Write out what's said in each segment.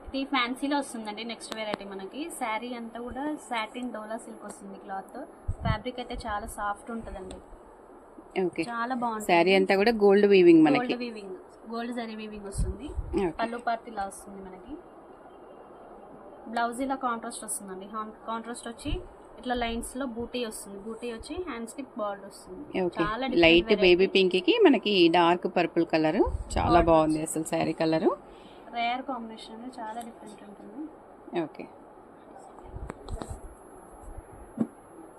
ఇది ఫ్యాన్సీలో వస్తుందండి. Next variety మనకి శారీ అంతా కూడా సాటిన్ డోలా సిల్క్ వస్తుంది క్లాత్. ఫ్యాబ్రిక్ అయితే చాలా సాఫ్ట్ ఉంటుందండి. ఓకే, చాలా బాగుంటుంది. శారీ అంతా కూడా గోల్డ్ వీవింగ్, మనకి gold weaving, gold zari weaving వస్తుంది. పళ్ళు పార్ట్ ఇలా వస్తుంది మనకి. బ్లౌజ్ ఇలా కాంట్రాస్ట్ వస్తుందండి. కాంట్రాస్ట్ వచ్చి ఇట్లా లైన్స్ లో బూటీ వస్తుంది. బూటీ వచ్చి హ్యాండ్స్ కి బార్డర్ వస్తుంది. చాలా లైట్ బేబీ పింక్ కి మనకి డార్క్ పర్పుల్ కలర్ చాలా బాగుంది అసలు శారీ కలర్. రేర్ కాంబినేషన్, చాలా డిఫరెంట్ ఉంటుంది. ఓకే,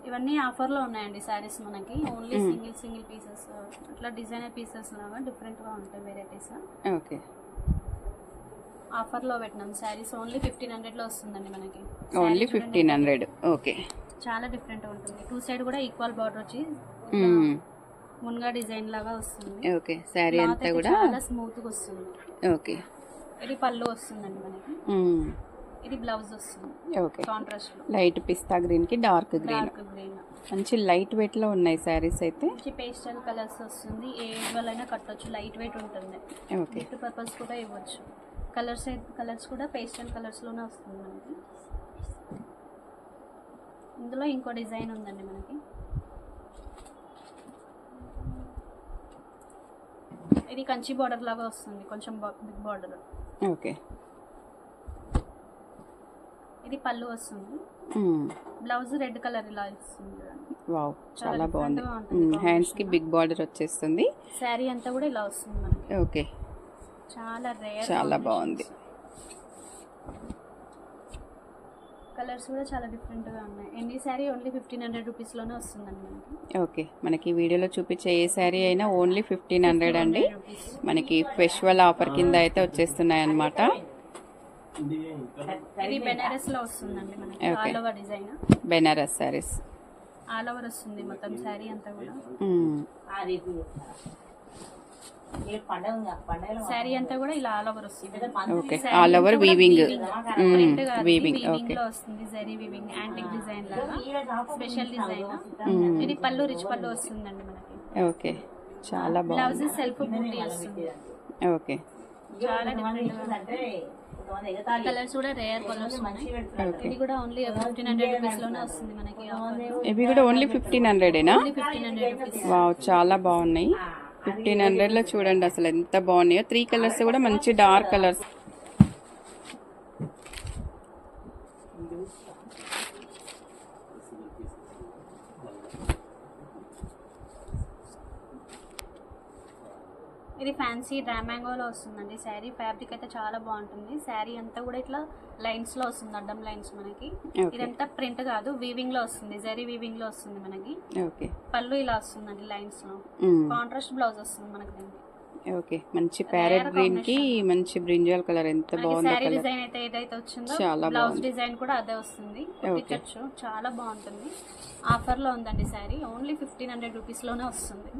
ఇవన్నీ ఆఫర్ లో ఉన్నాయండి శారీస్ మనకి. ఓన్లీ సింగిల్ పీసెస్ ఇట్లా డిజైనర్ పీసెస్ లాగా డిఫరెంట్ గా ఉంటాయి వెరైటీస్. ఓకే, ఆఫర్ లో పెట్టినాం శారీస్. ఓన్లీ 1500 లో వస్తుందండి మనకి. ఓన్లీ 1500. ఓకే, చాలా డిఫరెంట్ ఉంటుంది. టూ సైడ్ కూడా ఈక్వల్ బార్డర్ వచ్చి మున్గా డిజైన్ లాగా వస్తుంది. ఓకే, శారీ అంతా కూడా చాలా స్మూత్ గా వస్తుంది. ఓకే, ఇది పళ్ళు వస్తుందండి మనకి. ఇది బ్లౌజ్ వస్తుంది. ఓకే, కాంట్రాస్ట్ లో లైట్ పిస్తా గ్రీన్ కి డార్క్ గ్రీన్. మంచి లైట్ వెయిట్ లో ఉన్నాయి శారీస్ అయితే. మంచి పేస్టల్ కలర్స్ వస్తుంది. ఏ ఏజ్ వాళ్ళైనా కట్టొచ్చు. లైట్ వెయిట్ ఉంటుంది. ఓకే, గిఫ్ట్ పర్పస్ కూడా ఇవ్వచ్చు. కలర్స్ కూడా పేస్టల్ కలర్స్ లోనే వస్తుంది మనకి. ఇందులో ఇంకో డిజైన్ ఉందండి మనకి. ఇది కంచి బార్డర్ లాగా వస్తుంది, కొంచెం బిగ్ బార్డర్. ఓకే, ఇది పళ్ళు వస్తుంది. బ్లౌజ్ రెడ్ కలర్ ఇలా ఇస్తుంది. వావ్, చాలా బాగుంది. హ్యాండ్స్ కి బిగ్ బార్డర్ వచ్చేస్తుంది. శారీ అంతా కూడా ఇలా వస్తుంది మనకి. ఓకే, చాలా రేర్, చాలా బాగుంది. కలర్స్ కూడా చాలా డిఫరెంట్ గా ఉన్నాయి. ఎన్ని శారీ ఓన్లీ 1500 రూపీస్ లోనే వస్తుందండి మనకి. ఓకే, మనకి వీడియోలో చూపించే ఏ శారీ అయినా ఓన్లీ 1500 అండి. మనకి ఫెస్టివల్ ఆఫర్ కింద అయితే వచ్చేస్తున్నాయి అన్నమాట. ఇది బెనారస్ లో వస్తుందండి మనకి. All over design Banaras saris all over వస్తుంది మొత్తం శారీ అంతా కూడా. శారీ అంతా కూడా ఇలా ఆల్ ఓవర్ వస్తుంది. Okay, all over weaving. Weaving లో వస్తుంది. జరీ వీవింగ్, యాంటిక్ డిజైన్ లాగా స్పెషల్ డిజైన్. ఇది పళ్ళు రిచ్ పళ్ళు వస్తుందండి మనకి. ఓకే, చాలా బాగుంది. బ్లౌజ్ సెల్ఫ్ బూటీ వస్తుంది. ఓకే, చాలా డిఫరెంట్. కలర్స్ కూడా రేర్ కలర్స్ ఉన్నాయి. ఇది కూడా ఓన్లీ 1500 రూపీస్ లోనే వస్తుంది మనకి. ఇవి కూడా ఓన్లీ 1500ఏనా? 1500 రూపీస్. వావ్, చాలా బాగున్నాయి. 1500 లో చూడండి అసలు ఎంత బాగున్నాయో. 3 కలర్స్ కూడా మంచి డార్క్ కలర్స్. ఇది ఫ్యాన్సీ డ్రామాంగోలో వస్తుందండి శారీ. ఫ్యాబ్రిక్ అయితే చాలా బాగుంటుంది. శారీ అంతా కూడా ఇట్లా లైన్స్ లో వస్తుంది, అడ్డం లైన్స్ మనకి. ఇదంతా ప్రింట్ కాదు, వీవింగ్ లో వస్తుంది. జరీ వీవింగ్ లో వస్తుంది మనకి. పళ్ళు ఇలా వస్తుందండి లైన్స్ లో. కాంట్రాస్ట్ బ్లౌజ్ వస్తుంది మనకి దీనికి. ఓకే, మంచి ప్యారెట్ గ్రీన్ కి మంచి బ్రింజాల్ కలర్. ఎంత బాగుంది. శారీ డిజైన్ అయితే ఏదైతే వచ్చిందో బ్లౌజ్ డిజైన్ కూడా అదే వస్తుంది. కుట్టించొచ్చు, చాలా బాగుంటుంది. ఆఫర్ లో ఉందండి శారీ. ఓన్లీ 1500 రూపీస్ లోనే వస్తుంది.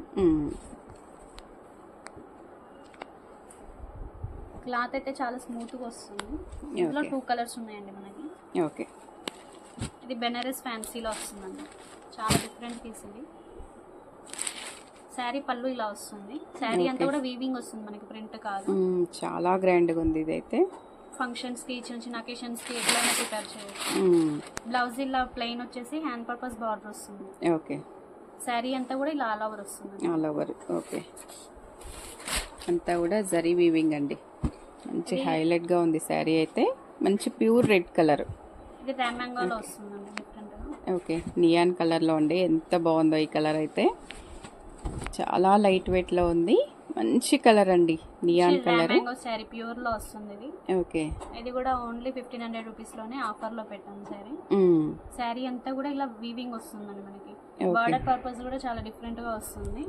క్లాత్ అయితే చాలా స్మూత్ గా వస్తుంది. ఇందులో 2 కలర్స్ ఉన్నాయండి మనకి. ఓకే, ఇది బెనారస్ ఫ్యాన్సీలో వస్తుందండి. చాలా డిఫరెంట్ పీస్ ఇది. శారీ పళ్ళు ఇలా వస్తుంది. శారీ అంతా కూడా వీవింగ్ వస్తుంది మనకి, ప్రింట్ కాదు. చాలా గ్రాండ్ గా ఉంది ఇదైతే. ఫంక్షన్స్ కి, చిన్న చిన్న అకేషన్స్ కి ఎట్లైనా ప్రిపేర్ చేయొచ్చు. బ్లౌజ్ ఇలా ప్లెయిన్ వచ్చేసి హ్యాండ్ పర్పస్ బార్డర్ వస్తుంది. ఓకే, శారీ అంతా కూడా ఇలా ఆల్ ఓవర్ వస్తుంది. All over. ఓకే, అంతా కూడా జరీ వీవింగ్ అండి. మంచి హైలైట్ గా ఉంది శారీ అయితే. మంచి ప్యూర్ రెడ్ కలర్. ఇది రామాంగోలో వస్తుందండి డిఫరెంట్ గా. ఓకే, నియాన్ కలర్ లో ఉంది. ఎంత బాగుందో ఈ కలర్ అయితే. చాలా లైట్ వెయిట్ లో ఉంది. మంచి కలర్ అండి, నియాన్ కలర్. రామాంగో శారీ ప్యూర్ లో వస్తుంది ఇది. ఓకే, ఇది కూడా ఓన్లీ 1500 రూపీస్ లోనే ఆఫర్ లో పెట్టాము శారీ. శారీ అంతా కూడా ఇలా వీవింగ్ వస్తుందండి మనకి. బార్డర్ పర్పస్ కూడా చాలా డిఫరెంట్ గా వస్తుంది.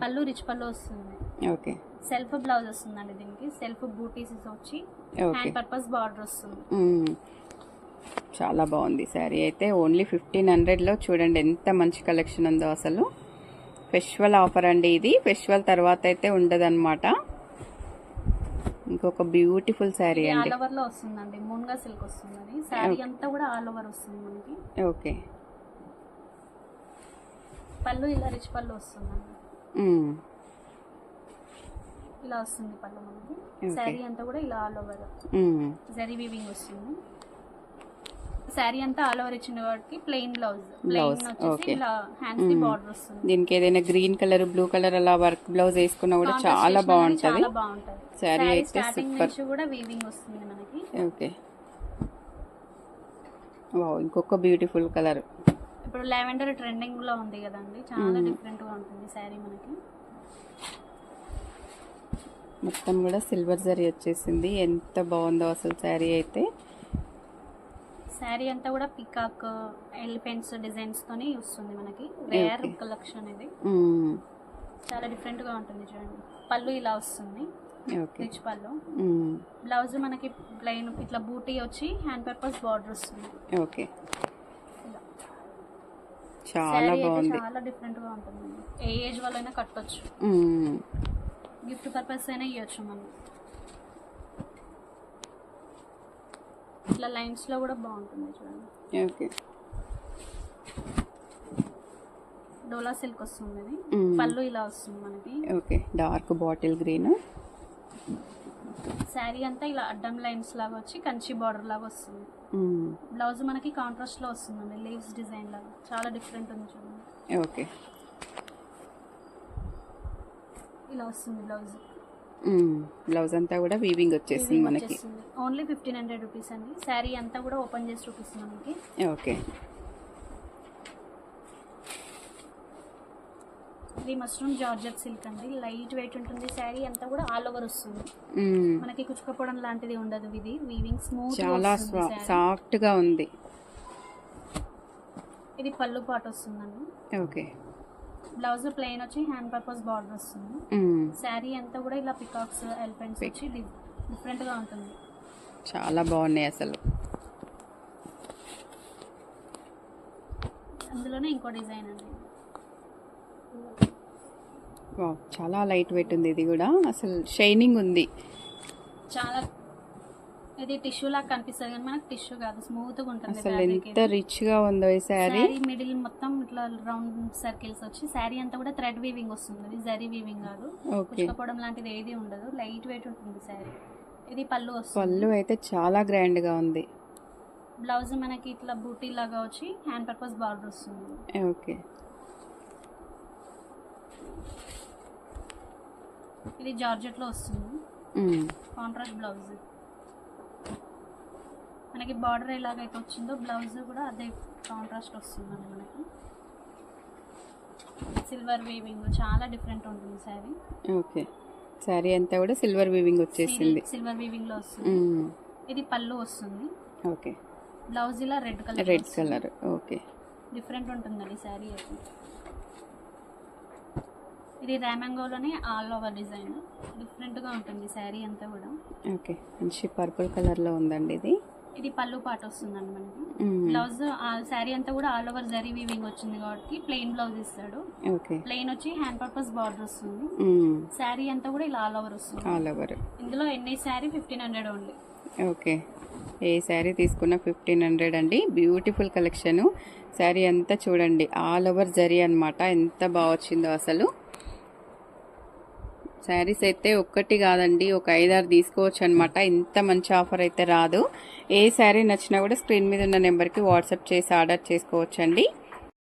పళ్ళు రిచ్ పళ్ళు వస్తుంది. ఓకే, సెల్ఫ్ బ్లౌజ్ వస్తుందండి దీనికి. సెల్ఫ్ బూటీస్ వచ్చి హ్యాండ్ పర్పస్ బార్డర్ వస్తుంది. చాలా బాగుంది శారీ అయితే. ఓన్లీ 1500 లో చూడండి ఎంత మంచి కలెక్షన్ ఉందో అసలు. ఫెస్టివల్ ఆఫర్ అండి ఇది. ఫెస్టివల్ తర్వాత అయితే ఉండదన్నమాట. ఇంకొక బ్యూటిఫుల్ శారీ అండి. ఆల్ ఓవర్ లో వస్తుందండి. మున్గా సిల్క్ వస్తుంది. శారీ అంతా కూడా ఆల్ ఓవర్ వస్తుంది మనకి. ఓకే, పళ్ళు ఇలా రిచ్ పళ్ళు వస్తుందండి. ఇలా వస్తుంది పళ్ళు మనకి. శారీ అంతా కూడా ఇలా ఆల్ ఓవర్ జరీ వీవింగ్ వస్తుంది. శారీ అంతా ఆల్ ఓవర్ ఇచ్చిన వాటికి ప్లెయిన్ బ్లౌజ్ వచ్చేసి ఇలా హ్యాండ్స్ కి బార్డర్ వస్తుంది. దీనికి ఏదైనా గ్రీన్ కలర్ బ్లూ కలర్ అలా వర్క్ బ్లౌజ్ వేసుకున్నా కూడా చాలా బాగుంటది. చాలా బాగుంటది. శారీ అయితే స్టార్టింగ్ నుంచి కూడా వీవింగ్ వస్తుంది మనకి. ఓకే వావ్, ఇంకొక బ్యూటిఫుల్ కలర్. ఇప్పుడు లావెండర్ ట్రెండింగ్ లో ఉంది కదండి, చాలా డిఫరెంట్ గా ఉంటుంది శారీ మనకి. మొత్తం కూడా సిల్వర్ జరీ వచ్చేసింది. ఎంత బాగుందో అసలు శారీ అయితే. శారీ అంతా కూడా పికాక్ ఎలిఫెంట్స్ డిజైన్స్ తోని వస్తుంది మనకి. రేర్ కలెక్షన్ ఇది, చాలా డిఫరెంట్ గా ఉంటుంది. చూడండి పళ్ళు ఇలా వస్తుంది, రిచ్ పళ్ళు. బ్లౌజ్ మనకి ప్లెయిన్ ఇట్లా బూటీ వచ్చి హ్యాండ్ పర్పస్ బార్డర్ వస్తుంది. ఓకే చాలా బాగుంది, చాలా డిఫరెంట్ గా ఉంటుంది. ఏ ఏజ్ వాళ్ళైనా కట్టొచ్చు, గిఫ్ట్ పర్పస్ అయినా ఇవ్వచ్చు మనం. ఇట్లా లైన్స్ లో కూడా బాగుంటుంది చూడండి. ఓకే డోలా సిల్క్ వస్తుంది ఇది. పళ్ళు ఇలా వస్తుంది మనకి. Okay dark bottle green. Sari అంతా ఇలా అడ్డం లైన్స్ లాగా వచ్చి కంచి బార్డర్ లాగా వస్తుంది. బ్లౌజ్ మనకి కాంట్రాస్ట్ లో వస్తుందండి, లీవ్స్ డిజైన్ లాగా. చాలా డిఫరెంట్ ఉంది చూడండి. ఓకే ఇలా వస్తుంది బ్లౌజ్. బ్లౌజ్ అంతా కూడా వీవింగ్ వచ్చేసింది మనకి. ఓన్లీ 1500 రూపీస్ అండి. శారీ అంతా కూడా ఓపెన్ చేసి చూపిస్తుంది మనకి. ఓకే ఇది మష్రూమ్ జార్జెట్ సిల్క్ అండి, లైట్ వెయిట్ ఉంటుంది. శారీ అంతా కూడా ఆల్ ఓవర్ వస్తుంది మనకి, కుచ్చుకపోవడం లాంటిది ఉండదు. ఇది వీవింగ్ స్మూత్, చాలా సాఫ్ట్ గా ఉంది. ఇది పళ్ళు పాట వస్తుందండి. ఓకే బ్లౌజ్ ప్లెయిన్ వచ్చి హ్యాండ్ పర్పస్ బార్డర్ వస్తుంది. శారీ అంతా కూడా ఇలా పికాక్స్ ఎలిఫెంట్స్ వచ్చి డిఫరెంట్ గా ఉంటుంది. చాలా బాగున్నాయి అసలు. అందులోనే ఇంకో డిజైన్ అండి. వావ్, చాలా లైట్ వెయిట్ ఉంది. ఇది కూడా అసలు షైనింగ్ ఉంది. చాలా ఇది టిష్యూ లాగా కనిపిస్తుంది కానీ మనకు టిష్యూ కాదు, స్మూత్ గా ఉంటుంది. అసలు ఎంత రిచ్ గా ఉందో ఈ శారీ. మిడిల్ మొత్తం ఇట్లా రౌండ్ సర్కిల్స్ వచ్చి శారీ అంతా కూడా థ్రెడ్ వీవింగ్ వస్తుంది, జరీ వీవింగ్ కాదు. కుచ్చుకోవడం లాంటిది ఏది ఉండదు, లైట్ వెయిట్ ఉంటుంది శారీ. ఇది పళ్ళు వస్తుంది. పళ్ళు అయితే చాలా గ్రాండ్ గా ఉంది. బ్లౌజ్ మనకి ఇట్లా బూటీ లాగా వచ్చి హ్యాండ్ పర్పస్ బార్డర్ వస్తుంది. ఓకే ఇది జార్జెట్ లో వస్తుంది, కాంట్రాస్ట్ బ్లౌజ్. మనకి బార్డర్ ఎలాగైతే వచ్చిందో బ్లౌజ్ కూడా అదే కాంట్రాస్ట్ వస్తుంది మనకి. సిల్వర్ వీవింగ్ చాలా డిఫరెంట్ ఉంటుంది శారీ. ఓకే శారీ అంతా కూడా సిల్వర్ వీవింగ్ వచ్చేసింది. సిల్వర్ వీవింగ్ లో వస్తుంది. ఇది పళ్ళు వస్తుంది. ఓకే బ్లౌజ్ ఇలా red colour. Red colour. Okay different ఉంటుందండి శారీ అయితే. ఇది రామంగోలోనే ఆల్ ఓవర్ డిజైన్, డిఫరెంట్ గా ఉంటుంది శారీ అంతా కూడా. ఓకే మంచి పర్పుల్ కలర్ లో ఉందండి ఇది. ఇది పళ్ళు పాట వస్తుందండి మనకి. బ్లౌజ్ శారీ అంతా కూడా ఆల్ ఓవర్ జరీ వీవింగ్ వచ్చింది కాబట్టి ప్లెయిన్ బ్లౌజ్ ఇస్తాడు. ఓకే ప్లెయిన్ వచ్చి హ్యాండ్ పర్పస్ బార్డర్ వస్తుంది. శారీ అంతా కూడా ఇలా ఆల్ ఓవర్ వస్తుంది. All over. ఇందులో ఎన్ని శారీ 1500 ఓన్లీ. ఓకే ఏ శారీ తీసుకున్నా 1500 అండి. Beautiful collection. శారీ అంతా చూడండి ఆల్ ఓవర్ జరీ అన్నమాట. ఎంత బాగా వచ్చిందో అసలు. శారీస్ అయితే ఒక్కటి కాదండి, ఒక 5-6 తీసుకోవచ్చు అనమాట. ఇంత మంచి ఆఫర్ అయితే రాదు. ఏ శారీ నచ్చినా కూడా స్క్రీన్ మీద ఉన్న నెంబర్కి వాట్సాప్ చేసి ఆర్డర్ చేసుకోవచ్చండి.